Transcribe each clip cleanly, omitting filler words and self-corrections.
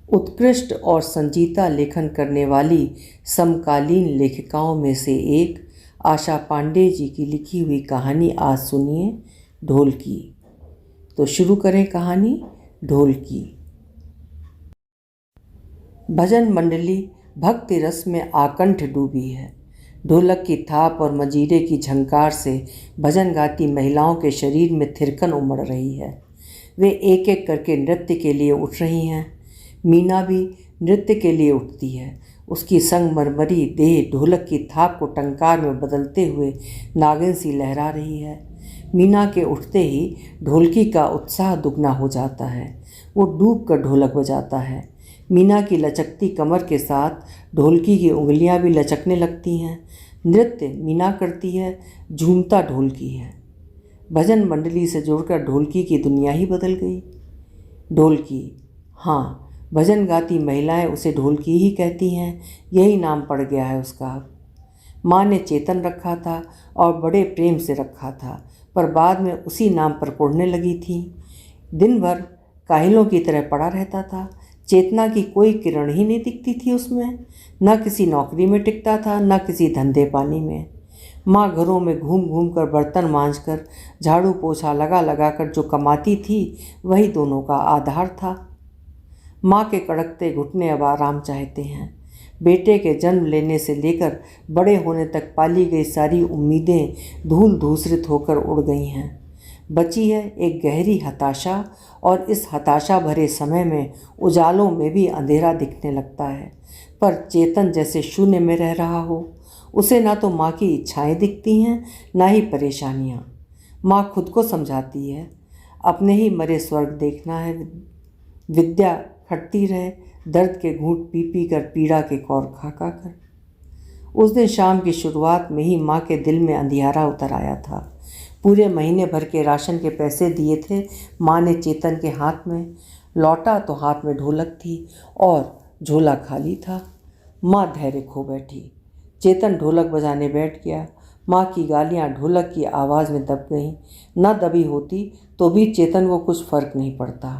उत्कृष्ट और संजीदा लेखन करने वाली समकालीन लेखिकाओं में से एक आशा पांडे जी की लिखी हुई कहानी आज सुनिए, ढोल की। तो शुरू करें कहानी ढोल की। भजन मंडली भक्ति रस में आकंठ डूबी है। ढोलक की थाप और मंजीरे की झंकार से भजन गाती महिलाओं के शरीर में थिरकन उमड़ रही है। वे एक एक करके नृत्य के लिए उठ रही हैं। मीना भी नृत्य के लिए उठती है। उसकी संगमरमरी देह ढोलक की थाप को टंकार में बदलते हुए नागिन सी लहरा रही है। मीना के उठते ही ढोलकी का उत्साह दुगना हो जाता है। वो डूब कर ढोलक बजाता है। मीना की लचकती कमर के साथ ढोलकी की उंगलियां भी लचकने लगती हैं। नृत्य मीना करती है, झूमता ढोलकी है। भजन मंडली से जुड़कर ढोलकी की दुनिया ही बदल गई। ढोलकी, हाँ, भजन गाती महिलाएं उसे ढोलकी ही कहती हैं। यही नाम पड़ गया है उसका। माँ ने चेतन रखा था और बड़े प्रेम से रखा था, पर बाद में उसी नाम पर पढ़ने लगी थी। दिन भर काहिलों की तरह पड़ा रहता था। चेतना की कोई किरण ही नहीं दिखती थी उसमें। न किसी नौकरी में टिकता था, न किसी धंधे पानी में। माँ घरों में घूम घूम कर बर्तन मांजकर, झाड़ू पोछा लगा लगा कर जो कमाती थी, वही दोनों का आधार था। माँ के कड़कते घुटने अब आराम चाहते हैं। बेटे के जन्म लेने से लेकर बड़े होने तक पाली गई सारी उम्मीदें धूल धूसरित होकर उड़ गई हैं। बची है एक गहरी हताशा, और इस हताशा भरे समय में उजालों में भी अंधेरा दिखने लगता है। पर चेतन जैसे शून्य में रह रहा हो। उसे ना तो माँ की इच्छाएं दिखती हैं, ना ही परेशानियाँ। माँ खुद को समझाती है, अपने ही मरे स्वर्ग देखना है। विद्या खटती रहे, दर्द के घूंट पी पी कर, पीड़ा के कौर खा खा कर। उस दिन शाम की शुरुआत में ही माँ के दिल में अंधियारा उतर आया था। पूरे महीने भर के राशन के पैसे दिए थे माँ ने चेतन के हाथ में। लौटा तो हाथ में ढोलक थी और झोला खाली था। माँ धैर्य खो बैठी। चेतन ढोलक बजाने बैठ गया। माँ की गालियाँ ढोलक की आवाज़ में दब गईं। न दबी होती तो भी चेतन को कुछ फर्क नहीं पड़ता।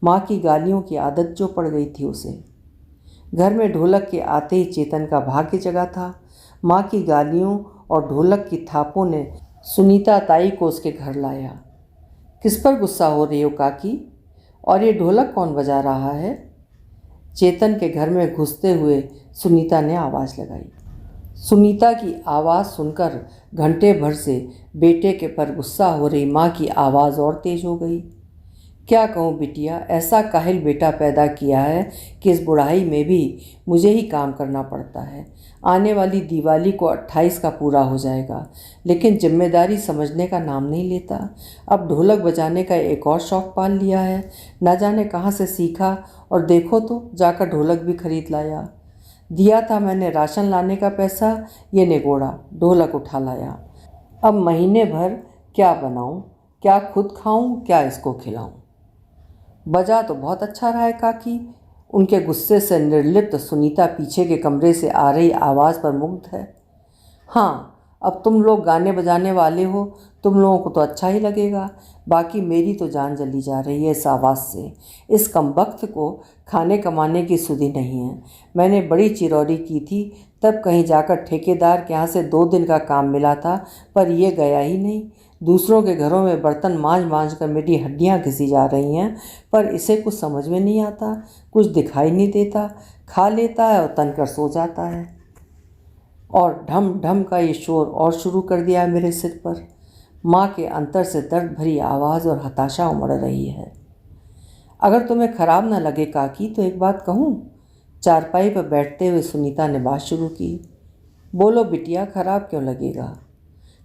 माँ की गालियों की आदत जो पड़ गई थी उसे। घर में ढोलक के आते ही चेतन का भाग्य जगा था। माँ की गालियों और ढोलक की थापों ने सुनीता ताई को उसके घर लाया। किस पर गुस्सा हो रही हो काकी? और ये ढोलक कौन बजा रहा है? चेतन के घर में घुसते हुए सुनीता ने आवाज़ लगाई। सुनीता की आवाज़ सुनकर घंटे भर से बेटे के पर गुस्सा हो रही माँ की आवाज़ और तेज हो गई। क्या कहूँ बिटिया, ऐसा काहिल बेटा पैदा किया है कि इस बुढ़ाई में भी मुझे ही काम करना पड़ता है। आने वाली दिवाली को 28 का पूरा हो जाएगा, लेकिन जिम्मेदारी समझने का नाम नहीं लेता। अब ढोलक बजाने का एक और शौक़ पाल लिया है। न जाने कहाँ से सीखा, और देखो तो जाकर ढोलक भी खरीद लाया। दिया था मैंने राशन लाने का पैसा, ये निगोड़ा ढोलक उठा लाया। अब महीने भर क्या बनाऊं, क्या खुद खाऊं, क्या इसको खिलाऊं। बजा तो बहुत अच्छा रहा है काकी। उनके गुस्से से निर्लिप्त सुनीता पीछे के कमरे से आ रही आवाज़ पर मुग्ध है। हाँ, अब तुम लोग गाने बजाने वाले हो, तुम लोगों को तो अच्छा ही लगेगा। बाकी मेरी तो जान जली जा रही है इस आवाज़ से। इस कमबख्त को खाने कमाने की सुधि नहीं है। मैंने बड़ी चिरौरी की थी, तब कहीं जाकर ठेकेदार के यहाँ से 2 दिन का काम मिला था, पर यह गया ही नहीं। दूसरों के घरों में बर्तन मांज मांज कर मेरी हड्डियाँ घिसी जा रही हैं, पर इसे कुछ समझ में नहीं आता, कुछ दिखाई नहीं देता। खा लेता है और तनकर सो जाता है। और ढम ढम का ये शोर और शुरू कर दिया है मेरे सिर पर। माँ के अंतर से दर्द भरी आवाज़ और हताशा उमड़ रही है। अगर तुम्हें खराब न लगे काकी तो एक बात कहूँ? चारपाई पर बैठते हुए सुनीता ने बात शुरू की। बोलो बिटिया, खराब क्यों लगेगा?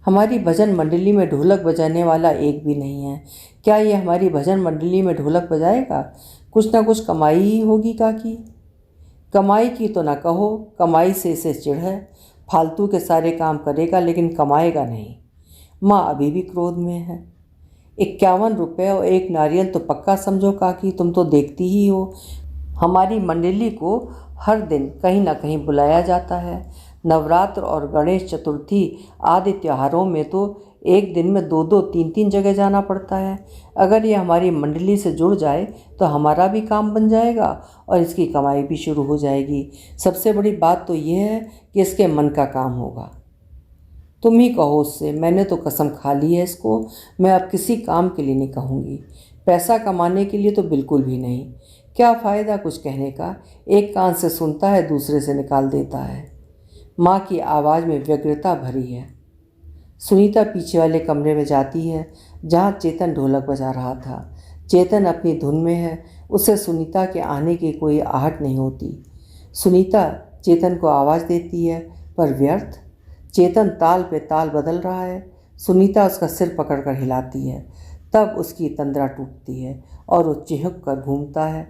हमारी भजन मंडली में ढोलक बजाने वाला एक भी नहीं है। क्या ये हमारी भजन मंडली में ढोलक बजाएगा? कुछ ना कुछ कमाई ही होगी काकी। कमाई की तो ना कहो, कमाई से इसे चिढ़ है। फालतू के सारे काम करेगा लेकिन कमाएगा नहीं। माँ अभी भी क्रोध में है। 51 रुपये और 1 नारियल तो पक्का समझो काकी, तुम तो देखती ही हो। हमारी मंडली को हर दिन कहीं ना कहीं बुलाया जाता है। नवरात्र और गणेश चतुर्थी आदि त्योहारों में तो एक दिन में 2-2 3-3 जगह जाना पड़ता है। अगर ये हमारी मंडली से जुड़ जाए तो हमारा भी काम बन जाएगा और इसकी कमाई भी शुरू हो जाएगी। सबसे बड़ी बात तो ये है कि इसके मन का काम होगा। तुम ही कहो उससे, मैंने तो कसम खा ली है इसको, मैं अब किसी काम के लिए नहीं कहूँगी। पैसा कमाने के लिए तो बिल्कुल भी नहीं। क्या फ़ायदा कुछ कहने का, एक कान से सुनता है दूसरे से निकाल देता है। माँ की आवाज़ में व्यग्रता भरी है। सुनीता पीछे वाले कमरे में जाती है जहाँ चेतन ढोलक बजा रहा था। चेतन अपनी धुन में है, उसे सुनीता के आने की कोई आहट नहीं होती। सुनीता चेतन को आवाज़ देती है पर व्यर्थ। चेतन ताल पे ताल बदल रहा है। सुनीता उसका सिर पकड़कर हिलाती है, तब उसकी तंद्रा टूटती है और वो चिहुक कर घूमता है।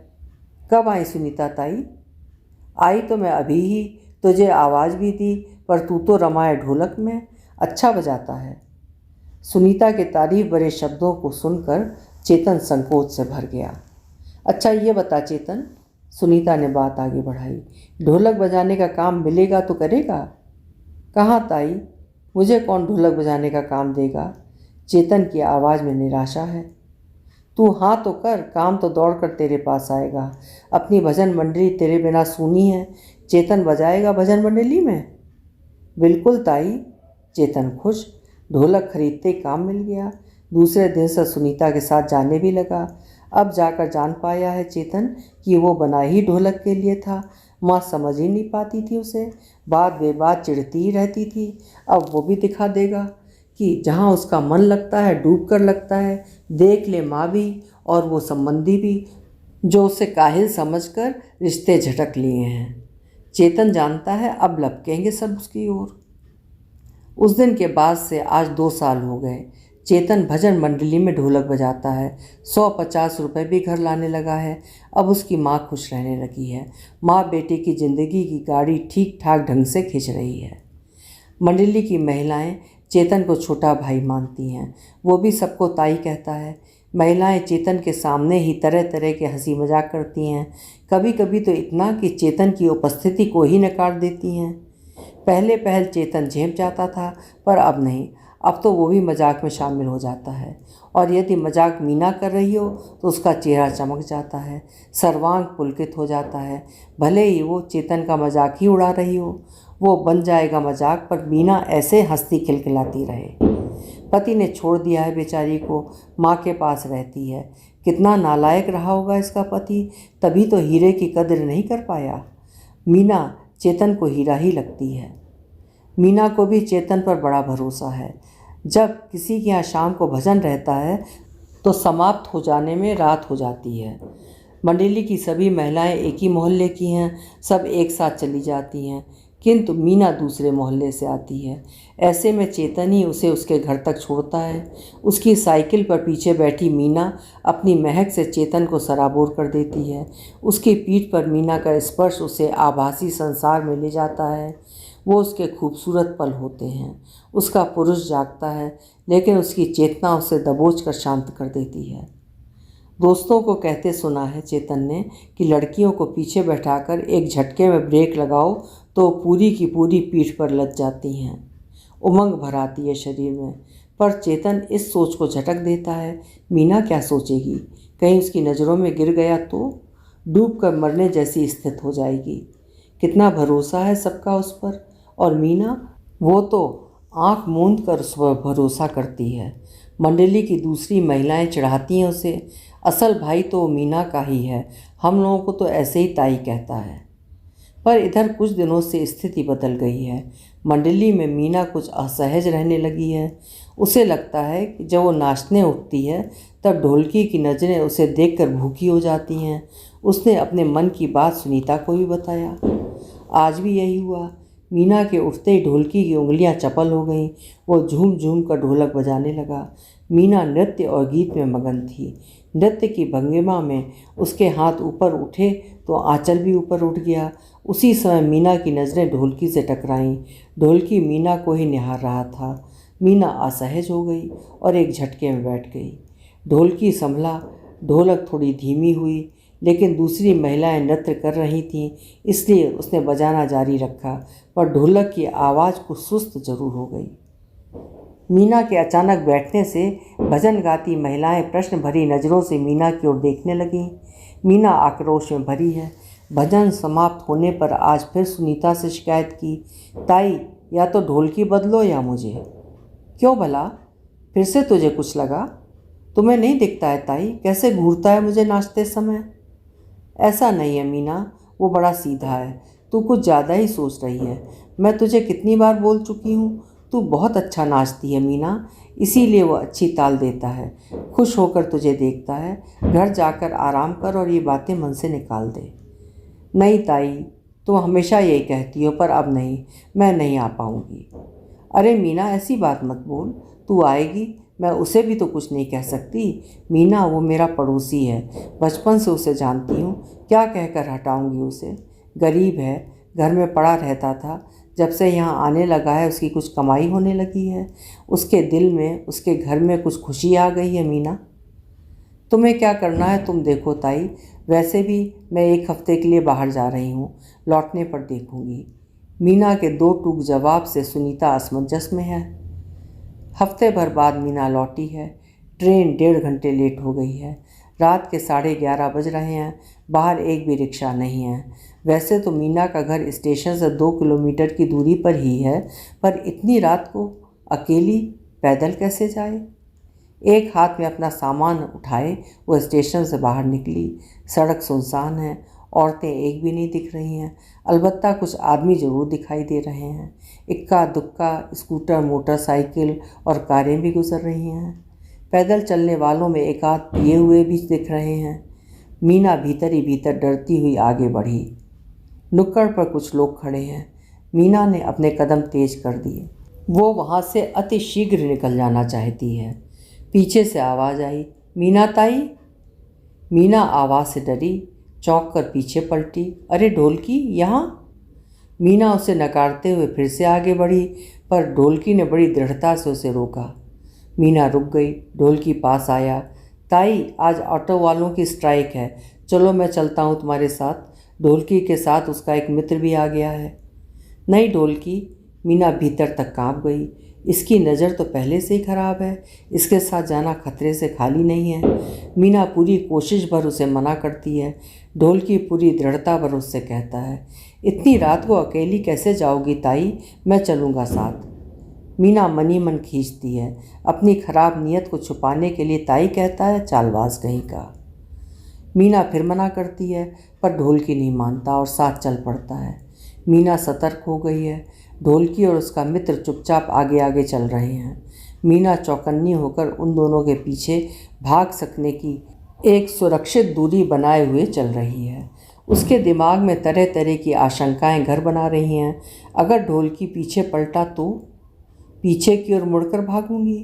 कब आई सुनीता ताई? आई तो मैं अभी ही, तुझे आवाज़ भी दी पर तू तो रमाए ढोलक में, अच्छा बजाता है। सुनीता के तारीफ भरे शब्दों को सुनकर चेतन संकोच से भर गया। अच्छा ये बता चेतन, सुनीता ने बात आगे बढ़ाई, ढोलक बजाने का काम मिलेगा तो करेगा? कहाँ ताई, मुझे कौन ढोलक बजाने का काम देगा? चेतन की आवाज़ में निराशा है। तू हाँ तो कर, काम तो दौड़ कर तेरे पास आएगा। अपनी भजन मंडली तेरे बिना सूनी है, चेतन बजाएगा भजन मंडली में? बिल्कुल ताई। चेतन खुश, ढोलक खरीदते काम मिल गया। दूसरे दिन से सुनीता के साथ जाने भी लगा। अब जाकर जान पाया है चेतन कि वो बना ही ढोलक के लिए था। माँ समझ ही नहीं पाती थी उसे, बात बेबात चिढ़ती ही रहती थी। अब वो भी दिखा देगा कि जहाँ उसका मन लगता है डूब कर लगता है। देख ले माँ भी और वो संबंधी भी जो उसे काहिल समझकर रिश्ते झटक लिए हैं। चेतन जानता है अब लपकेंगे सब उसकी ओर। उस दिन के बाद से आज 2 साल हो गए। चेतन भजन मंडली में ढोलक बजाता है। 150 रुपये भी घर लाने लगा है। अब उसकी माँ खुश रहने लगी है। माँ बेटे की ज़िंदगी की गाड़ी ठीक ठाक ढंग से खींच रही है। मंडली की महिलाएं चेतन को छोटा भाई मानती हैं। वो भी सबको ताई कहता है। महिलाएं चेतन के सामने ही तरह तरह के हंसी मजाक करती हैं। कभी कभी तो इतना कि चेतन की उपस्थिति को ही नकार देती हैं। पहले पहल चेतन झेप जाता था पर अब नहीं, अब तो वो भी मजाक में शामिल हो जाता है। और यदि मजाक मीना कर रही हो तो उसका चेहरा चमक जाता है, सर्वांग पुलकित हो जाता है। भले ही वो चेतन का मजाक ही उड़ा रही हो, वो बन जाएगा मजाक, पर मीना ऐसे हंसती खिलखिलाती रहे। पति ने छोड़ दिया है बेचारी को, माँ के पास रहती है। कितना नालायक रहा होगा इसका पति, तभी तो हीरे की कदर नहीं कर पाया। मीना चेतन को हीरा ही लगती है। मीना को भी चेतन पर बड़ा भरोसा है। जब किसी के यहाँ शाम को भजन रहता है तो समाप्त हो जाने में रात हो जाती है। मंडली की सभी महिलाएं एक ही मोहल्ले की हैं, सब एक साथ चली जाती हैं, किंतु मीना दूसरे मोहल्ले से आती है। ऐसे में चेतन ही उसे उसके घर तक छोड़ता है। उसकी साइकिल पर पीछे बैठी मीना अपनी महक से चेतन को सराबोर कर देती है। उसकी पीठ पर मीना का स्पर्श उसे आभासी संसार में ले जाता है। वो उसके खूबसूरत पल होते हैं। उसका पुरुष जागता है, लेकिन उसकी चेतना उसे दबोच कर शांत कर देती है। दोस्तों को कहते सुना है चेतन ने कि लड़कियों को पीछे बैठाकर एक झटके में ब्रेक लगाओ तो पूरी की पूरी पीठ पर लग जाती हैं। उमंग भर आती है शरीर में। पर चेतन इस सोच को झटक देता है, मीना क्या सोचेगी, कहीं उसकी नज़रों में गिर गया तो डूब कर मरने जैसी स्थिति हो जाएगी। कितना भरोसा है सबका उस पर, और मीना, वो तो आंख मूंद कर उस पर भरोसा करती है। मंडली की दूसरी महिलाएं चिढ़ाती हैं उसे, असल भाई तो मीना का ही है, हम लोगों को तो ऐसे ही ताई कहता है। पर इधर कुछ दिनों से स्थिति बदल गई है। मंडली में मीना कुछ असहज रहने लगी है। उसे लगता है कि जब वो नाचने उठती है तब ढोलकी की नज़रें उसे देखकर भूखी हो जाती हैं। उसने अपने मन की बात सुनीता को भी बताया। आज भी यही हुआ। मीना के उठते ही ढोलकी की उंगलियां चपल हो गईं। वो झूम झूम कर ढोलक बजाने लगा। मीना नृत्य और गीत में मगन थी। नृत्य की भंगिमा में उसके हाथ ऊपर उठे तो आंचल भी ऊपर उठ गया। उसी समय मीना की नज़रें ढोलकी से टकराईं। ढोलकी मीना को ही निहार रहा था। मीना असहज हो गई और एक झटके में बैठ गई। ढोलकी संभला, ढोलक थोड़ी धीमी हुई, लेकिन दूसरी महिलाएं नृत्य कर रही थीं, इसलिए उसने बजाना जारी रखा, पर ढोलक की आवाज़ कुछ सुस्त जरूर हो गई। मीना के अचानक बैठने से भजन गाती महिलाएं प्रश्न भरी नज़रों से मीना की ओर देखने लगीं। मीना आक्रोश में भरी है। भजन समाप्त होने पर आज फिर सुनीता से शिकायत की, ताई या तो ढोलकी बदलो या मुझे। क्यों भला, फिर से तुझे कुछ लगा? तुम्हें नहीं दिखता है ताई कैसे घूरता है मुझे नाचते समय? ऐसा नहीं है मीना, वो बड़ा सीधा है, तू कुछ ज़्यादा ही सोच रही है। मैं तुझे कितनी बार बोल चुकी हूँ, तू बहुत अच्छा नाचती है मीना, इसीलिए वो अच्छी ताल देता है, खुश होकर तुझे देखता है। घर जाकर आराम कर और ये बातें मन से निकाल दे। नहीं ताई, तुम हमेशा यही कहती हो, पर अब नहीं, मैं नहीं आ पाऊँगी। अरे मीना, ऐसी बात मत बोल, तू आएगी, मैं उसे भी तो कुछ नहीं कह सकती। मीना, वो मेरा पड़ोसी है, बचपन से उसे जानती हूँ, क्या कहकर हटाऊँगी उसे? गरीब है, घर में पड़ा रहता था, जब से यहाँ आने लगा है उसकी कुछ कमाई होने लगी है, उसके दिल में, उसके घर में कुछ खुशी आ गई है। मीना, तुम्हें क्या करना है तुम देखो ताई, वैसे भी मैं 1 हफ्ते के लिए बाहर जा रही हूँ, लौटने पर देखूँगी। मीना के 2 टूक जवाब से सुनीता असमंजस में है। हफ्ते भर बाद मीना लौटी है। ट्रेन 1.5 घंटे लेट हो गई है। रात के 11:30 बज रहे हैं। बाहर एक भी रिक्शा नहीं है। वैसे तो मीना का घर स्टेशन से 2 किलोमीटर की दूरी पर ही है, पर इतनी रात को अकेली पैदल कैसे जाए? एक हाथ में अपना सामान उठाए वो स्टेशन से बाहर निकली। सड़क सुनसान है, औरतें एक भी नहीं दिख रही हैं, अलबत्ता कुछ आदमी ज़रूर दिखाई दे रहे हैं। इक्का दुक्का स्कूटर, मोटरसाइकिल और कारें भी गुजर रही हैं। पैदल चलने वालों में एक आध पिए हुए भी दिख रहे हैं। मीना भीतर ही भीतर डरती हुई आगे बढ़ी। नुक्कड़ पर कुछ लोग खड़े हैं। मीना ने अपने कदम तेज कर दिए। वो वहाँ से अति शीघ्र निकल जाना चाहती है। पीछे से आवाज़ आई, मीना ताई। मीना आवाज़ से डरी, चौंक कर पीछे पलटी। अरे ढोलकी, यहाँ? मीना उसे नकारते हुए फिर से आगे बढ़ी, पर ढोलकी ने बड़ी दृढ़ता से उसे रोका। मीना रुक गई। ढोलकी पास आया। ताई, आज ऑटो वालों की स्ट्राइक है, चलो मैं चलता हूँ तुम्हारे साथ। ढोलकी के साथ उसका एक मित्र भी आ गया है। नहीं ढोलकी, मीना भीतर तक काँप गई। इसकी नज़र तो पहले से ही खराब है, इसके साथ जाना खतरे से खाली नहीं है। मीना पूरी कोशिश भर उसे मना करती है। ढोलकी पूरी दृढ़ता भर उससे कहता है, इतनी रात को अकेली कैसे जाओगी ताई, मैं चलूँगा साथ। मीना मनी मन खींचती है। अपनी खराब नीयत को छुपाने के लिए ताई कहता है, चालबाज कहीं का। मीना फिर मना करती है, पर ढोलकी नहीं मानता और साथ चल पड़ता है। मीना सतर्क हो गई है। ढोलकी और उसका मित्र चुपचाप आगे आगे चल रहे हैं। मीना चौकन्नी होकर उन दोनों के पीछे भाग सकने की एक सुरक्षित दूरी बनाए हुए चल रही है। उसके दिमाग में तरह तरह की आशंकाएं घर बना रही हैं। अगर ढोलकी पीछे पलटा तो? पीछे की ओर मुड़कर भागूंगी।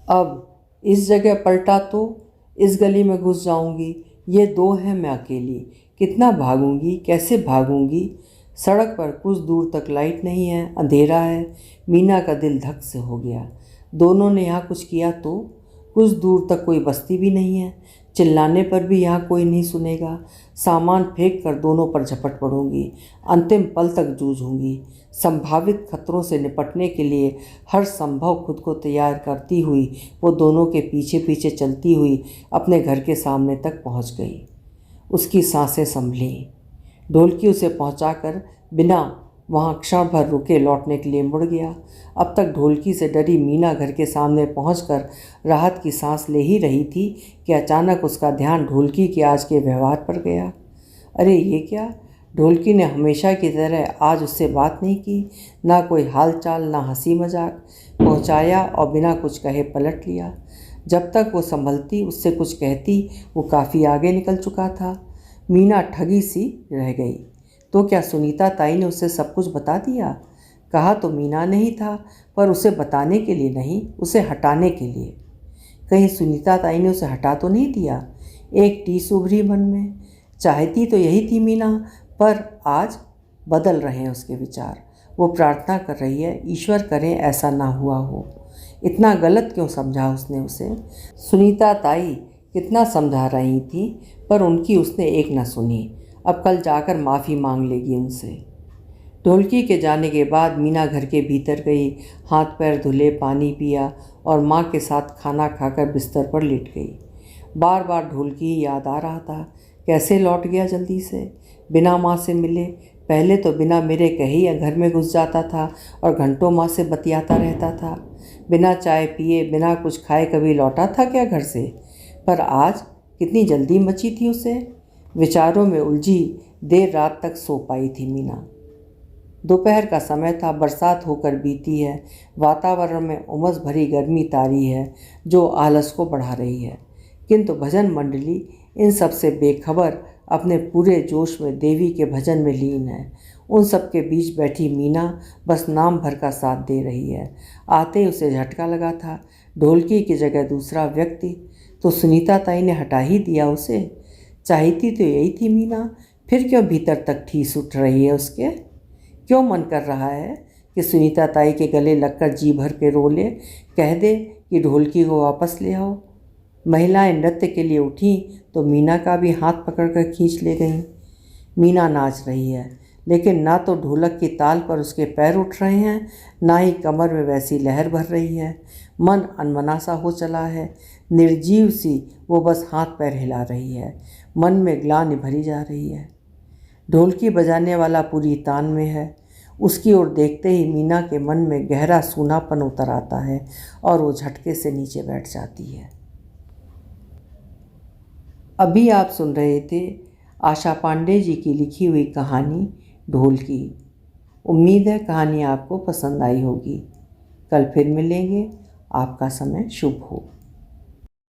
अब इस जगह पलटा तो? इस गली में घुस जाऊंगी। ये 2 हैं, मैं अकेली, कितना भागूंगी, कैसे भागूंगी? सड़क पर कुछ दूर तक लाइट नहीं है, अंधेरा है। मीना का दिल धक से हो गया। दोनों ने यहाँ कुछ किया तो? कुछ दूर तक कोई बस्ती भी नहीं है, चिल्लाने पर भी यहाँ कोई नहीं सुनेगा। सामान फेंक कर दोनों पर झपट पड़ूंगी, अंतिम पल तक जूझूंगी। संभावित खतरों से निपटने के लिए हर संभव खुद को तैयार करती हुई वो दोनों के पीछे पीछे चलती हुई अपने घर के सामने तक पहुँच गई। उसकी सांसें संभली। ढोलकी उसे पहुंचाकर बिना वहां क्षण भर रुके लौटने के लिए मुड़ गया। अब तक ढोलकी से डरी मीना घर के सामने पहुंचकर राहत की सांस ले ही रही थी कि अचानक उसका ध्यान ढोलकी के आज के व्यवहार पर गया। अरे ये क्या! ढोलकी ने हमेशा की तरह आज उससे बात नहीं की, ना कोई हालचाल, ना हंसी मजाक। पहुंचाया और बिना कुछ कहे पलट लिया। जब तक वो संभलती, उससे कुछ कहती, वो काफ़ी आगे निकल चुका था। मीना ठगी सी रह गई। तो क्या सुनीता ताई ने उसे सब कुछ बता दिया? कहा तो मीना ने ही था, पर उसे बताने के लिए नहीं, उसे हटाने के लिए। कहीं सुनीता ताई ने उसे हटा तो नहीं दिया? एक टीस उभरी मन में। चाहती तो यही थी मीना, पर आज बदल रहे हैं उसके विचार। वो प्रार्थना कर रही है, ईश्वर करें ऐसा ना हुआ हो। इतना गलत क्यों समझा उसने उसे? सुनीता ताई कितना समझा रही थी, पर उनकी उसने एक न सुनी। अब कल जाकर माफ़ी मांग लेगी उनसे। ढोलकी के जाने के बाद मीना घर के भीतर गई, हाथ पैर धुले, पानी पिया और माँ के साथ खाना खाकर बिस्तर पर लेट गई। बार बार ढोलकी याद आ रहा था। कैसे लौट गया जल्दी से, बिना माँ से मिले। पहले तो बिना मेरे कहे ही घर में घुस जाता था और घंटों माँ से बतियाता रहता था। बिना चाय पिए, बिना कुछ खाए कभी लौटा था क्या घर से? पर आज कितनी जल्दी मची थी उसे। विचारों में उलझी देर रात तक सो पाई थी मीना। दोपहर का समय था, बरसात होकर बीती है। वातावरण में उमस भरी गर्मी तारी है जो आलस को बढ़ा रही है। किंतु भजन मंडली इन सब से बेखबर अपने पूरे जोश में देवी के भजन में लीन है। उन सब के बीच बैठी मीना बस नाम भर का साथ दे रही है। आते ही उसे झटका लगा था। ढोलकी की जगह दूसरा व्यक्ति तो सुनीता ताई ने हटा ही दिया उसे। चाहती तो यही थी मीना, फिर क्यों भीतर तक ठीस उठ रही है उसके? क्यों मन कर रहा है कि सुनीता ताई के गले लगकर जी भर के रो ले, कह दे कि ढोलकी को वापस ले आओ। महिलाएं नृत्य के लिए उठी तो मीना का भी हाथ पकड़कर खींच ले गईं। मीना नाच रही है, लेकिन ना तो ढोलक की ताल पर उसके पैर उठ रहे हैं, ना ही कमर में वैसी लहर भर रही है। मन अनमना सा हो चला है। निर्जीव सी वो बस हाथ पैर हिला रही है। मन में ग्लानि भरी जा रही है। ढोलकी बजाने वाला पूरी तान में है। उसकी ओर देखते ही मीना के मन में गहरा सूनापन उतर आता है और वो झटके से नीचे बैठ जाती है। अभी आप सुन रहे थे आशा पांडे जी की लिखी हुई कहानी ढोलकी। उम्मीद है कहानी आपको पसंद आई होगी। कल फिर मिलेंगे। आपका समय शुभ हो।